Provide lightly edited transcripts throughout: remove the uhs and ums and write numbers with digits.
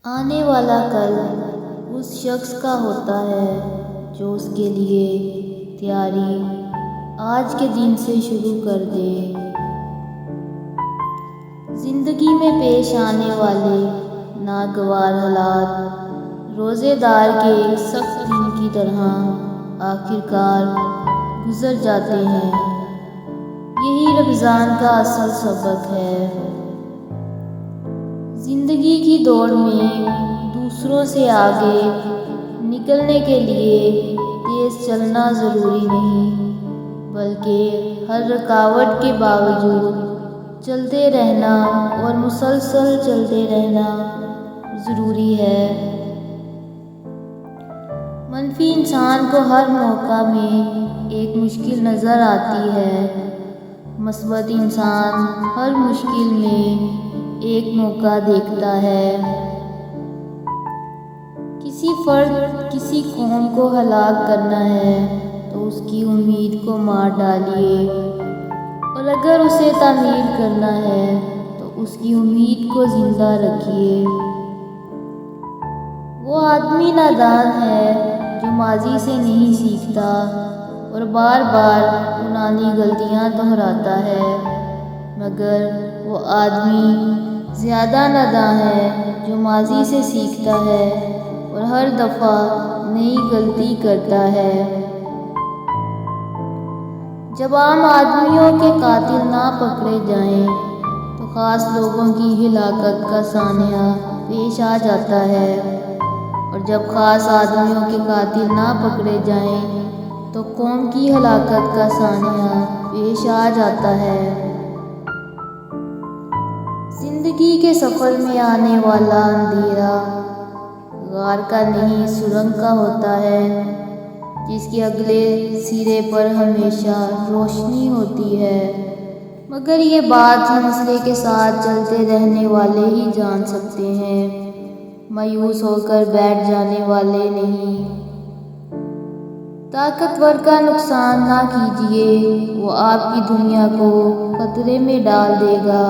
آنے والا کل اس شخص کا ہوتا ہے جو اس کے لیے تیاری آج کے دن سے شروع کر دے۔ زندگی میں پیش آنے والے ناگوار حالات روزے دار کے ایک سخت دن کی طرح آخرکار گزر جاتے ہیں۔ یہی رمضان کا اصل سبق ہے۔ زندگی کی دوڑ میں دوسروں سے آگے نکلنے کے لیے تیز چلنا ضروری نہیں، بلکہ ہر رکاوٹ کے باوجود چلتے رہنا اور مسلسل چلتے رہنا ضروری ہے۔ منفی انسان کو ہر موقع میں ایک مشکل نظر آتی ہے، مثبت انسان ہر مشکل میں ایک موقع دیکھتا ہے۔ کسی فرد کسی قوم کو ہلاک کرنا ہے تو اس کی امید کو مار ڈالیے، اور اگر اسے تعمیر کرنا ہے تو اس کی امید کو زندہ رکھیے۔ وہ آدمی نادان ہے جو ماضی سے نہیں سیکھتا اور بار بار پرانی غلطیاں دہراتا ہے، مگر وہ آدمی زیادہ نادان ہے جو ماضی سے سیکھتا ہے اور ہر دفعہ نئی غلطی کرتا ہے۔ جب عام آدمیوں کے قاتل نہ پکڑے جائیں تو خاص لوگوں کی ہلاکت کا سانحہ پیش آ جاتا ہے، اور جب خاص آدمیوں کے قاتل نہ پکڑے جائیں تو قوم کی ہلاکت کا سانحہ پیش آ جاتا ہے۔ زندگی کے سفر میں آنے والا اندھیرا غار کا نہیں سرنگ کا ہوتا ہے، جس کے اگلے سرے پر ہمیشہ روشنی ہوتی ہے، مگر یہ بات حوصلے کے ساتھ چلتے رہنے والے ہی جان سکتے ہیں، مایوس ہو کر بیٹھ جانے والے نہیں۔ طاقتور کا نقصان نہ کیجیے، وہ آپ کی دنیا کو خطرے میں ڈال دے گا۔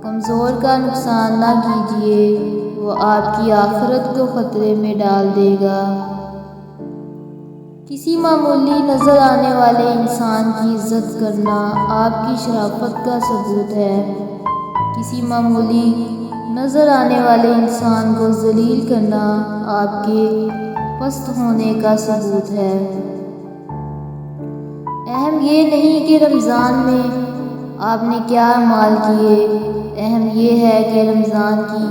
کمزور کا نقصان نہ کیجیے، وہ آپ کی آخرت کو خطرے میں ڈال دے گا۔ کسی معمولی نظر آنے والے انسان کی عزت کرنا آپ کی شرافت کا ثبوت ہے، کسی معمولی نظر آنے والے انسان کو ذلیل کرنا آپ کے پست ہونے کا ثبوت ہے۔ اہم یہ نہیں کہ رمضان میں آپ نے کیا اعمال کیے، اہم یہ ہے کہ رمضان کی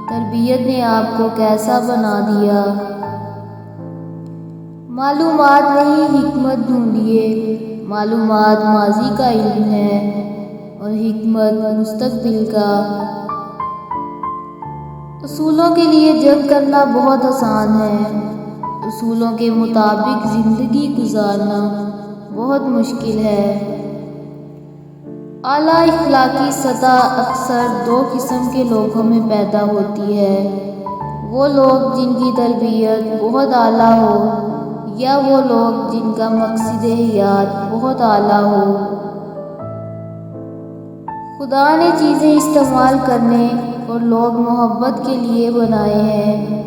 تربیت نے آپ کو کیسا بنا دیا۔ معلومات نہیں حکمت ڈھونڈیے، معلومات ماضی کا علم ہے اور حکمت مستقبل کا۔ اصولوں کے لیے جنگ کرنا بہت آسان ہے، اصولوں کے مطابق زندگی گزارنا بہت مشکل ہے۔ اعلیٰ اخلاقی سطح اکثر دو قسم کے لوگوں میں پیدا ہوتی ہے، وہ لوگ جن کی تربیت بہت اعلیٰ ہو، یا وہ لوگ جن کا مقصد حیات بہت اعلیٰ ہو۔ خدا نے چیزیں استعمال کرنے اور لوگ محبت کے لیے بنائے ہیں،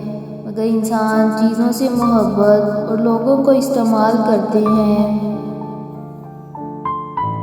مگر انسان چیزوں سے محبت اور لوگوں کو استعمال کرتے ہیں۔